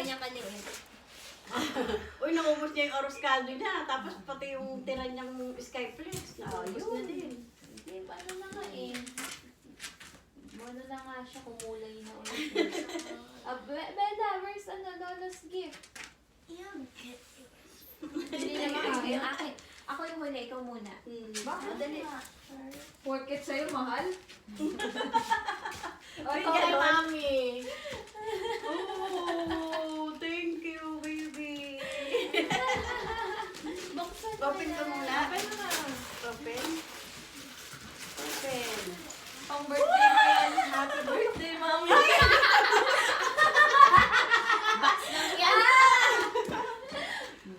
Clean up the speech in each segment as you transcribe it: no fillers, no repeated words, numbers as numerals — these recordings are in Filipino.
niya maliit. Uy, naubos niya yung oros caldo niya. Tapos pati yung tira niyang Skyflex. Naubos na din. Hindi, paano na nga eh. Ano na nga siya, kumulay na ulit. Bella, where's Lola's gift? Hindi naman ako. Ako yung huli, ikaw muna. Bakit? Madali. Porket sa'yo mahal? Uy, kay mami. Oh, thank you, baby. Buksan Open ka muna. Open mo na. Open. Open. Pang birthday mo yan. Happy birthday, mami. Box lang yan.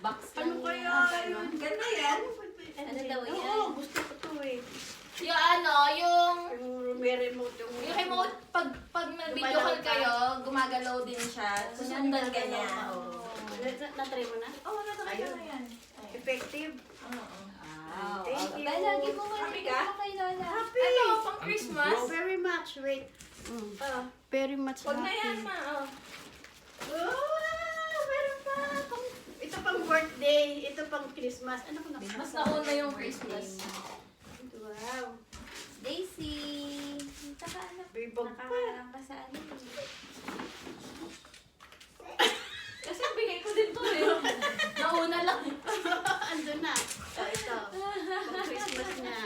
Box lang Ano kaya yan. yun? Ganda yan. Ano daw yan? Oo, gusto ko to eh. Yung ano, yung May remote yung... remote, pag nag-video call kayo, gumagalaw din siya. Susundan ka niya. Na-try mo na? Oo, natry ko na yan. Effective. Oo. Ah, thank you. Bella, give mo muna Happy ito ka? kay Lola. Happy. Ano, pang Christmas? Very much. Wait. Very much Huwag na yan, happy. ma. Oh. Oh, meron pa. Ito pang birthday. Ito pang Christmas. Ano ko nakasama? Mas nauna yung Christmas. Wow. Daisy. Saka anak. Bibog pa. Nakaharang ka sa ano. Kasi bigay ko din to eh. Nauna lang. Andun na. Oh, ito. Pang Christmas niya.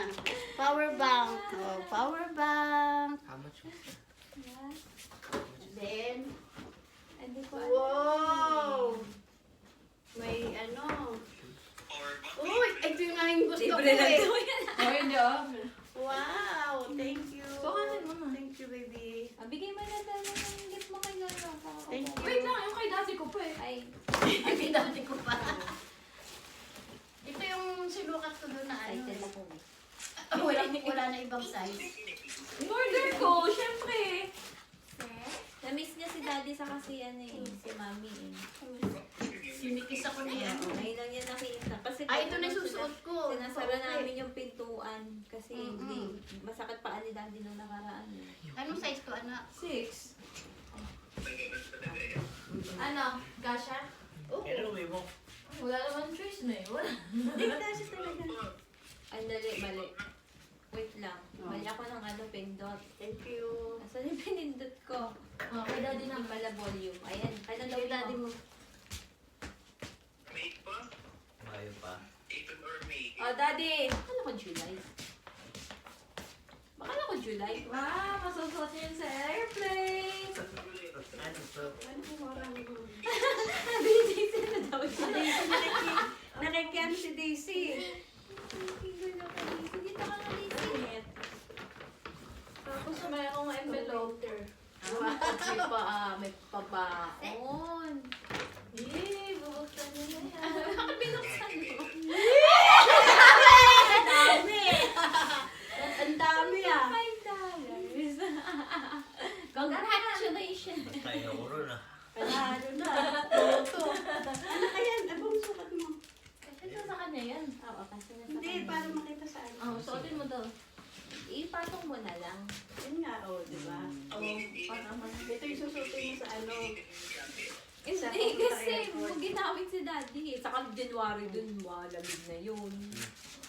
Power bank. Oh, power bank. How much was it? Yeah. Then, Hindi ko alam. wow. May ano. Uy, ito yung nga yung gusto ko eh. Oh, hindi ah. Wow, thank you. Bukanan mo na. Thank you, baby. Bigay mo na daw yung gift mo kay Lola. Thank you. Wait lang, yung kay dati ko pa eh. Ay, Ay, pinati ko pa. Ito yung sinukat ko doon na ano. excited ako. Wala na ibang size. In-order ko, syempre. Na-miss niya si daddy sa kasi ano eh, si mami eh. Sinikis ako niya. Ngayon lang niya nakita. Kasi Ay, ito na yung susuot ko. Sinasara Okay. namin yung pintuan kasi hindi. Masakit pa ni daddy nung nakaraan eh. Anong size to, anak? 6. Ano? Gasha? Oo. Wala naman choice na eh. Wala. Hindi ko kasi talaga. Ay, mali. Wait lang. Mali ako ng ano, pindot. Thank you. Asan yung pinindot ko? Oh, kay daddy Hindi na. pala volume. Ayan, kailan daw Kay daddy mo? mo. Mayo pa. Oh, daddy! Akala ko July. Akala ko July. Wow, masusuot niya yun sa airplane. Ano kung marang Daisy na daw Si siya. Daisy, nakikiano si Daisy. Dito ka na, Daisy. Tapos may akong envelope. May pabaon. Yee, bubuksan niya na yan. Bakit binuksan mo? Ang dami. Ang dami ah. $5. Congratulations! Kaya ko rin ah. Panalo na. Toto. Ano kaya? Abang sukat mo. Ito sa kanya yan. Oo, kasi nasa Hindi, kanya. para makita sa ano. Oh, suotin mo daw. Ipatong mo na lang. Yun nga, oh, di ba? Oh, para ito yung susutin mo sa ano. Sa Hindi, papunta kasi airport. ginamit si daddy eh. Saka January dun, malamig na yun.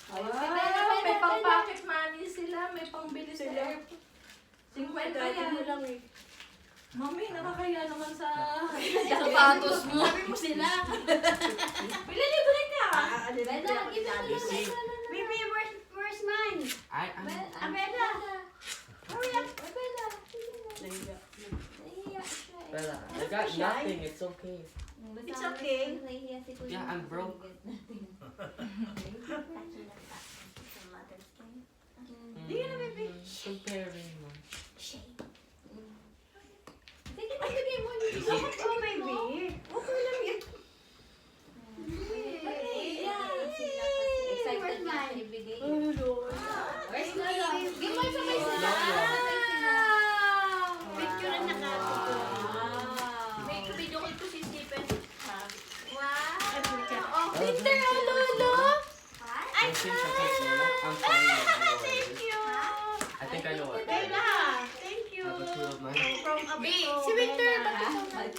Ayun, si Wow, Bella, may Bella, pang Bella. pocket money sila, may pang bili sa Sila. airport. 50 Dati mo yan. lang eh. Mami, nakakaya naman sa Sapatos mo. Sabi mo sila. Pinilibre ka! Ano na Bella, ako ni give Daddy. me na. Baby, where's mine? Bella. Hurry up. Bella. Nahiya. Nahiya siya eh. Bella, I got nothing. It's okay. Basta It's okay. Nahiya si Kuya. Yeah, I'm broke. Hindi ka na, baby. Comparing mo. Sige, pagbigay mo yung Bakit ko, baby? Okay lang yan. Excited Where's na mine? siya ibigay. Oh, Lord. Where's Lola? Give mo sa kay sila. Lola. Picture na nakati ko. May video call ko si Stephen. Wow! Oh, printer ang lolo! I think I take Lola. I'm fine. Thank you. I think I know what. Bella, thank you. I have a two of my one. From up Wait, to si Winter, Bella. bakit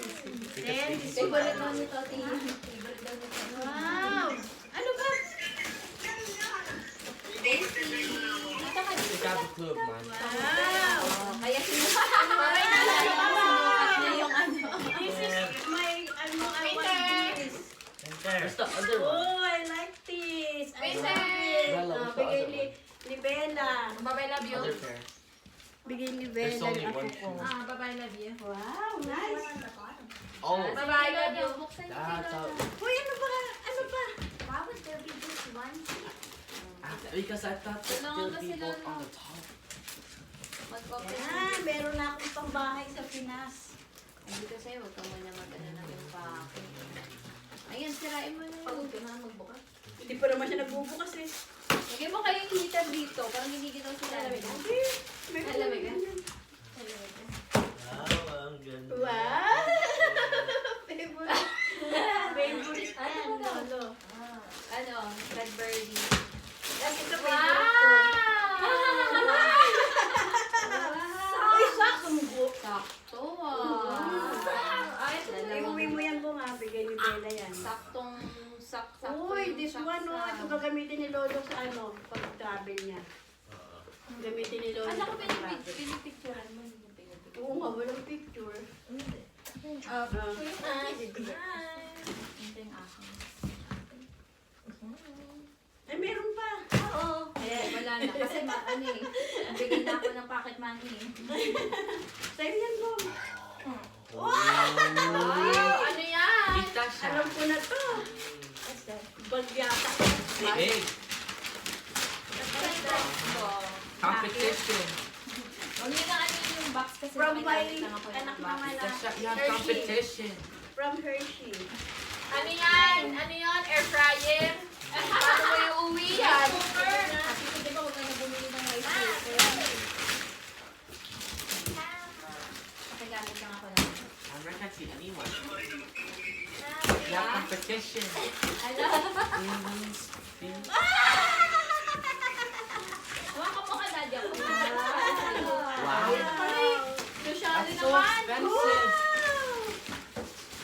Then, this Favorite one. daw ni Toti. Favorite daw ni Toti. Wow! Ano ba? Daisy. Dito ka You dito. got the club, man. Wow! Oh, kaya sinukat Mamay na lang, niya yung ano. This is my, ano, I Winter. want this. Where's the other one? Oh, I like this. I Winter. love it. Bella, what's the Bigay other ni Bella. Bye-bye, love you. Other pair. Bigay ni There's Bella only yung one ako ko. shoe. Bye-bye, love you. Wow, nice. Oh, Bye-bye, love you. Buksan niyo that's si how. Lola. Uy, ano ba? Ano ba? Why would there be just one? Because I thought that Ano there'd kasi be both Lola? on the top. Mag-open. Yan, meron na akong pambahay sa Pinas. Ay, dito sa'yo, huwag ka muna mag-ano ng yung pake. Ayan, sirain mo na yun. Pagod ka na magbukas. Hindi pa naman siya nagbubukas eh. Lagay mo kayong heater dito. Parang hindi kita sila. May Alamig ka? Wow, ang ganda. Wow! Favorite. Favorite Ano yan, ba? Lolo. Ano? Blackberry. Tapos ito Wow! favorite ko. Uy, sakto mo po. Sakto ah. Ay, ito na. Iuwi mo yan po nga, bigay ni Bella yan. Saktong sakto. Uy, this one, oh, ito gagamitin ni Lolo sa ano, pag-travel niya. Gamitin ni Lolo Ano ko sa pag-travel. pinipicturean mo? Hindi yung pinipicturean. Oo nga, walang picture. Ah, Ito yung akin. Ay, meron pa. Oo. Wala na. Kasi ano eh. Bigay na ako ng pocket money eh. Sa'yo yan, Mom. Wow! Ano yan? Kita siya. Alam ko na to. Bag yata. Big. Competition. Huwag niyo na ano yung box kasi From may my gamit lang ako ng anak box. na Kita siya. malaki. Yeah, Hershey. competition. From Hershey. Ano yan? Ano yan? Air fryer? Paano mo yung uwi yan? Kasi ko diba huwag ka na bumili ng rice cooker. Pakigamit lang ako ng I can't see anyone. Yeah, competition. Ano? Please. Hawakan mo ka, Daddy. Ako na. Wow. Luciano That's so naman. expensive.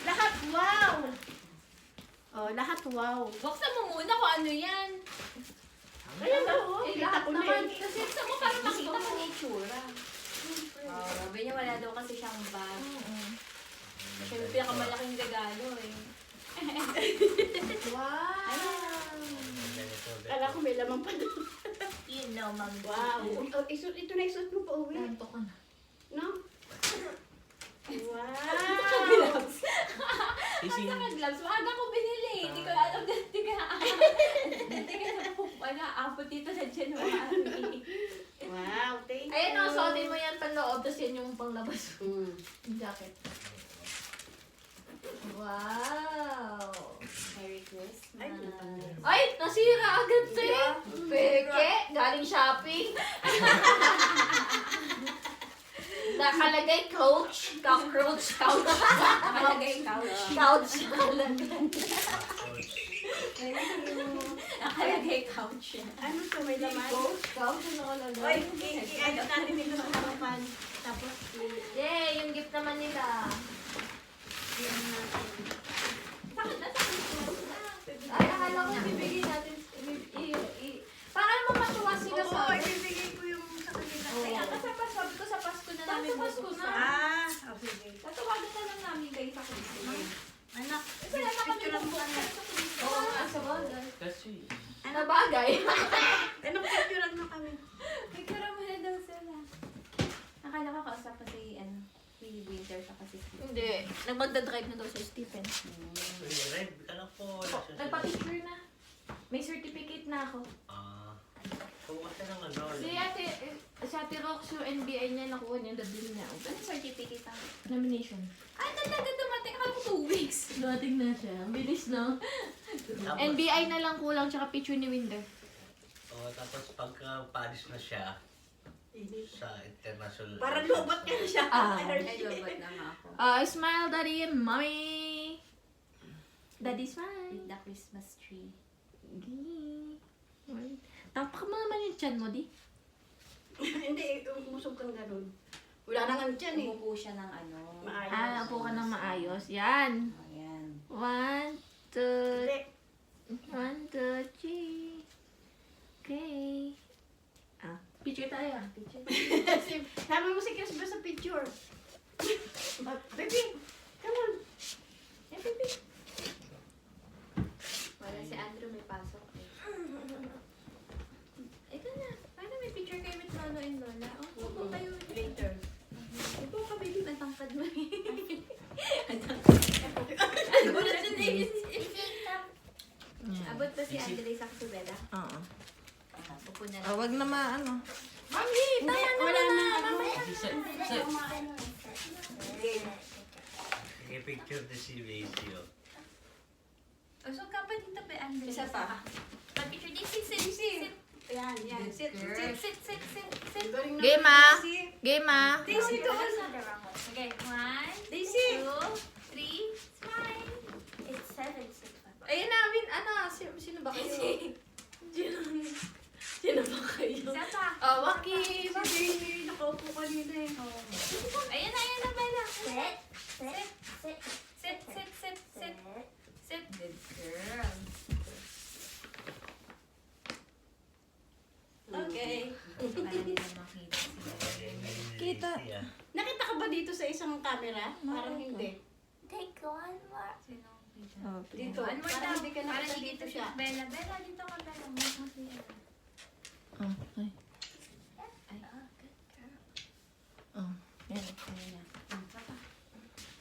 Lahat wow. Oh, lahat wow. Buksan mo muna kung ano yan. Ayan ba, oh. Eh, Kita lahat ko na naman. eh. Kasi sa mo para makita mo na itsura. Sabi niya wala daw kasi siyang bag. Siya yung pinakamalaking regalo eh. Wow! Kala ko may lamang pa doon. You know, ma'am. Wow. Oh, ito na isuot mo pa uwi. Tanto ka na. No? Wow. Ising. Basta mag-gloves. Maaga ko binili. Hindi ko alam na hindi ka na wala. Abot dito sa January. Wow, thank you. Ayan o, suotin mo yan panloob, tapos yan yung panglabas. Mm. Yung jacket. Wow! Merry Christmas. Ay, natanggal. Ay, nasira agad te! Peke, galing shopping. Nakalagay coach, cockroach, couch. Nakalagay couch. Couch. Nakalagay couch. Ano to, may laman? Couch, ano nakalagay? Oy, i-edit natin dito sa harapan. Tapos, Yay, yung gift naman nila. i-ano natin. Bakit nasa Christmas na? Ay, akala ko bibigyan natin. Para mo matuwa sila sa Oo, akin. ibibigay ko yung sa kanila. Kaya nga sa Pasko, sabi ko sa Pasko na namin Sa Pasko bubuksan. na. sige. Tatawagan na lang namin kayo sa Christmas. Anak, Kasi wala na kami picture mo bubuksan kami. sa Christmas. Oo, sa bagay. That's sweet. Ano bagay? Anong picture mo kami? May karamay daw sila. Akala ko kausap pa si, si Winter sa kasi Steve. Hindi. Nagmagdadrive na daw si Stephen. Red, anak ko. wala siya. Nagpa-picture na. May certificate na ako. Kuha ka ng ano. Si Ate Rox yung NBA niya nakuha niya, dadali niya. Ano certificate ang? Nomination. Ay, talaga dumating. Akala ko 2 weeks. Dating na siya. Ang bilis, no? Tapos, NBI na lang kulang, tsaka picture ni Winder. tapos pagka Paris na siya, sa international. Parang lobot ka na siya. Ay, lobot na nga ako. Smile, Daddy and Mommy! Daddy, smile! With the Christmas tree. Tapak mo naman yung chan mo, di? Hindi, umusog kang ganun. Wala nang dyan eh. Umupo siya ng ano. Maayos. Upo ka ng maayos. Yan. Ayan. 1, 2, Hindi. 1, 2, 3. Okay. Picture tayo. Picture. Sabi mo si Chris ba sa picture? Baby, come on. Yeah, baby. Wala si Andrew, may pasok eh. Ikaw na. Paano may picture kayo with Lolo and Lola? Oh, upo kayo. Later. Upo ka, baby. Ang tangkad mo eh. Gulat na eh. Abot pa si Andre sa Kusubela. Oo. Upo na lang. Wag na maano. Mami, wala na. Sit, sit. Sige, picture na si Macy, oh. So, ka pa dito ba, Andre? Isa pa. Pag-picture, Daisy, sit. Yan, yan. Sit, Sit, sit. sit. Galing na. Game ah. Daisy. Game ah. Daisy, doon. Okay, 1, Daisy. 2, 3, smile. It's 7, 6, 5. Ayun namin, sino ba kayo? Sino ba kayo? Isa pa. Waki. Si Baby, nakaupo kanina eh. Ayan na, Bella. Sit. Sit. Sit. Sit. Sit. Good girl. Okay. Para nila makita sila. Kita. Macy, ah. Nakita ka ba dito sa isang camera? Parang hindi. Take one more. Sino ang picture? Dito. One more Parang daw. hindi ka Para nakita dito dito siya. siya. Bella, dito ka, Bella. Mas masaya. Okay. Ay, Oh. Yan. isa pa.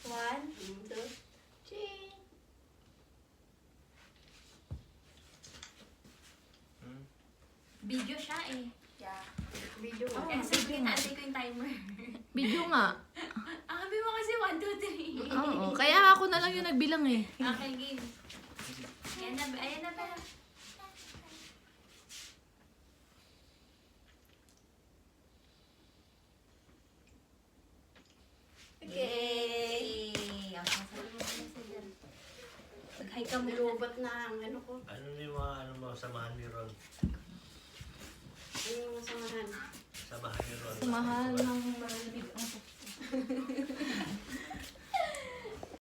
1, 2, 3. Video siya eh. Yeah. Video mo. Eh, sige, naantay ko yung timer. Video nga. Ang sabi mo kasi 1, 2, 3. Oo. Kaya ako na lang yung nagbilang eh. Okay, game. Ayan na, Bella. Okay. Ang sasabi mo na sa dyan. Mag-hi ka muna. Nilubat na ang ano ko. Ano yung mga samahan ni Ron? Ano yung masamahan? Samahan ni Ron. Mahal ng malibig ang